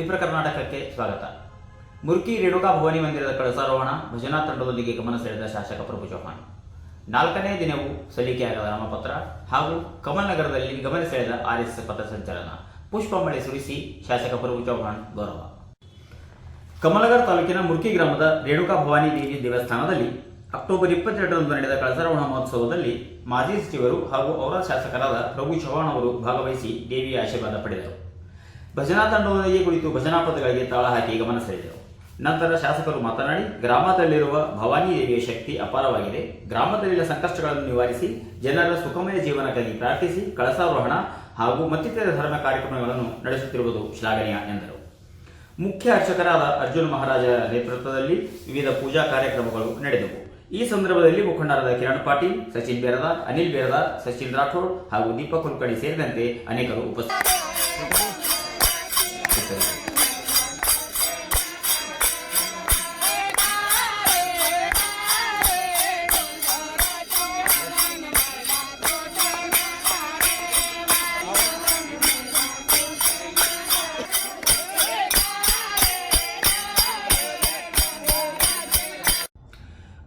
ವಿಪ್ರ ಕರ್ನಾಟಕಕ್ಕೆ ಸ್ವಾಗತ. ಮುರ್ಕಿ ರೇಣುಕಾ ಭವಾನಿ ಮಂದಿರದ ಕಳಸಾರೋಹಣ ಭಜನಾ ತಂಡದೊಂದಿಗೆ ಗಮನ ಸೆಳೆದ ಶಾಸಕ ಪ್ರಭು ಚವ್ಹಾಣ್. 4ನೇ ದಿನವೂ ಸಲ್ಲಿಕೆಯಾಗದ ನಾಮಪತ್ರ ಹಾಗೂ ಕಮಲ್ ನಗರದಲ್ಲಿ ಗಮನ ಸೆಳೆದ ಆರ್ಎಸ್ಎಸ್ ಪಥಸಂಚಲನ. ಪುಷ್ಪಮಳೆ ಸುರಿಸಿ ಶಾಸಕ ಪ್ರಭು ಚವ್ಹಾಣ್ ಗೌರವ. ಕಮಲನಗರ ತಾಲೂಕಿನ ಮುರ್ಕಿ ಗ್ರಾಮದ ರೇಣುಕಾ ಭವಾನಿ ದೇವಿ ದೇವಸ್ಥಾನದಲ್ಲಿ ಅಕ್ಟೋಬರ್ 22ರಂದು ನಡೆದ ಕಳಸಾರೋಹಣ ಮಹೋತ್ಸವದಲ್ಲಿ ಮಾಜಿ ಸಚಿವರು ಹಾಗೂ ಅವರ ಶಾಸಕರಾದ ಪ್ರಭು ಚವ್ಹಾಣ್ ಅವರು ಭಾಗವಹಿಸಿ ದೇವಿಯ ಆಶೀರ್ವಾದ ಪಡೆದರು. ಭಜನಾ ತಂಡದೊಂದಿಗೆ ಕುಳಿತು ಭಜನಾ ಪದಗಳಿಗೆ ತಾಳ ಹಾಕಿ ಗಮನ ಸೆಳೆದರು. ನಂತರ ಶಾಸಕರು ಮಾತನಾಡಿ, ಗ್ರಾಮದಲ್ಲಿರುವ ಭವಾನಿ ದೇವಿಯ ಶಕ್ತಿ ಅಪಾರವಾಗಿದೆ. ಗ್ರಾಮದಲ್ಲಿನ ಸಂಕಷ್ಟಗಳನ್ನು ನಿವಾರಿಸಿ ಜನರ ಸುಖಮಯ ಜೀವನಕ್ಕಾಗಿ ಪ್ರಾರ್ಥಿಸಿ ಕಳಸಾರೋಹಣ ಹಾಗೂ ಮತ್ತಿತರ ಧರ್ಮ ಕಾರ್ಯಕ್ರಮಗಳನ್ನು ನಡೆಸುತ್ತಿರುವುದು ಶ್ಲಾಘನೀಯ ಎಂದರು. ಮುಖ್ಯ ಅರ್ಚಕರಾದ ಅರ್ಜುನ್ ಮಹಾರಾಜ ನೇತೃತ್ವದಲ್ಲಿ ವಿವಿಧ ಪೂಜಾ ಕಾರ್ಯಕ್ರಮಗಳು ನಡೆದವು. ಈ ಸಂದರ್ಭದಲ್ಲಿ ಮುಖಂಡರಾದ ಕಿರಣ್ ಪಾಟೀಲ್, ಸಚಿನ್ ಬೇರದಾರ್, ಅನಿಲ್ ಬೇರದಾರ್, ಸಚಿನ್ ರಾಠೋಡ್ ಹಾಗೂ ದೀಪಕ್ ಕುಲಕರ್ಣಿ ಸೇರಿದಂತೆ ಅನೇಕರು ಉಪಸ್ಥಿತರಿದ್ದರು.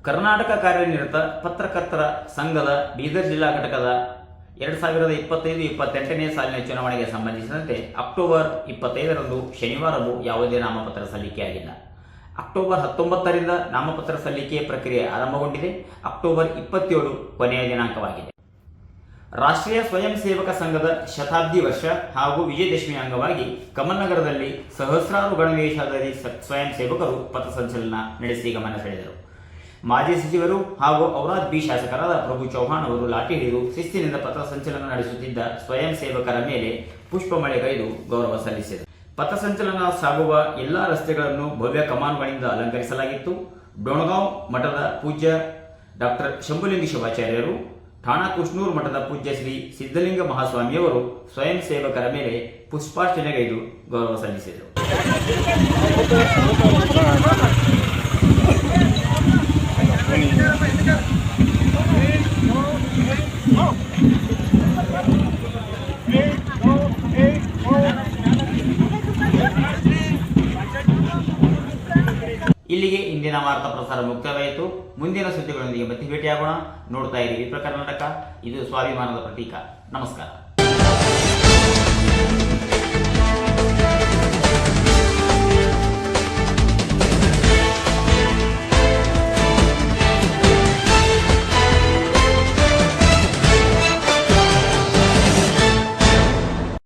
ಕರ್ನಾಟಕ ಕಾರ್ಯನಿರತ ಪತ್ರಕರ್ತರ ಸಂಘದ ಬೀದರ್ ಜಿಲ್ಲಾ ಘಟಕದ 2025-28ನೇ ಸಾಲಿನ ಚುನಾವಣೆಗೆ ಸಂಬಂಧಿಸಿದಂತೆ ಅಕ್ಟೋಬರ್ 25ರಂದು ಶನಿವಾರವೂ ಯಾವುದೇ ನಾಮಪತ್ರ ಸಲ್ಲಿಕೆಯಾಗಿಲ್ಲ. ಅಕ್ಟೋಬರ್ 19ರಿಂದ ನಾಮಪತ್ರ ಸಲ್ಲಿಕೆ ಪ್ರಕ್ರಿಯೆ ಆರಂಭಗೊಂಡಿದೆ. ಅಕ್ಟೋಬರ್ 27 ಕೊನೆಯ ದಿನಾಂಕವಾಗಿದೆ. ರಾಷ್ಟ್ರೀಯ ಸ್ವಯಂ ಸೇವಕ ಸಂಘದ ಶತಾಬ್ದಿ ವರ್ಷ ಹಾಗೂ ವಿಜಯದಶಮಿ ಅಂಗವಾಗಿ ಕಮಲ್ ನಗರದಲ್ಲಿ ಸಹಸ್ರಾರು ಗಣವೇಶಧಾರಿ ಸ್ವಯಂ ಸೇವಕರು ಪಥಸಂಚಲನ ನಡೆಸಿ ಗಮನ ಸೆಳೆದರು. ಮಾಜಿ ಸಚಿವರು ಹಾಗೂ ಔರಾದ್ ಬಿ ಶಾಸಕರಾದ ಪ್ರಭು ಚವ್ಹಾಣ್ ಅವರು ಲಾಠಿ ಹಿಡಿದು ಶಿಸ್ತಿನಿಂದ ಪಥಸಂಚಲನ ನಡೆಸುತ್ತಿದ್ದ ಸ್ವಯಂ ಸೇವಕರ ಮೇಲೆ ಪುಷ್ಪಮಳೆಗೈದು ಗೌರವ ಸಲ್ಲಿಸಿದರು. ಪಥಸಂಚಲನ ಸಾಗುವ ಎಲ್ಲಾ ರಸ್ತೆಗಳನ್ನು ಭವ್ಯ ಕಮಾನುಗಳಿಂದ ಅಲಂಕರಿಸಲಾಗಿತ್ತು. ಡೋಣಗಾಂವ್ ಮಠದ ಪೂಜ್ಯ ಡಾಕ್ಟರ್ ಶಂಭುಲಿಂಗ ಶಿವಾಚಾರ್ಯರು, ಠಾಣಾ ಕುಷ್ನೂರ್ ಮಠದ ಪೂಜ್ಯ ಶ್ರೀ ಸಿದ್ಧಲಿಂಗ ಮಹಾಸ್ವಾಮಿಯವರು ಸ್ವಯಂ ಸೇವಕರ ಮೇಲೆ ಪುಷ್ಪಾರ್ಚನೆಗೈದು ಗೌರವ ಸಲ್ಲಿಸಿದರು. ಇಲ್ಲಿಗೆ ಇಂದಿನ ವಾರ್ತಾ ಪ್ರಸಾರ ಮುಕ್ತಾಯವಾಯಿತು. ಮುಂದಿನ ಸುದ್ದಿಗಳೊಂದಿಗೆ ಮತ್ತೆ ಭೇಟಿಯಾಗೋಣ. ನೋಡ್ತಾ ಇರಿ ವಿಪ್ರ ಕರ್ನಾಟಕ. ಇದು ಸ್ವಾಭಿಮಾನದ ಪ್ರತೀಕ. ನಮಸ್ಕಾರ.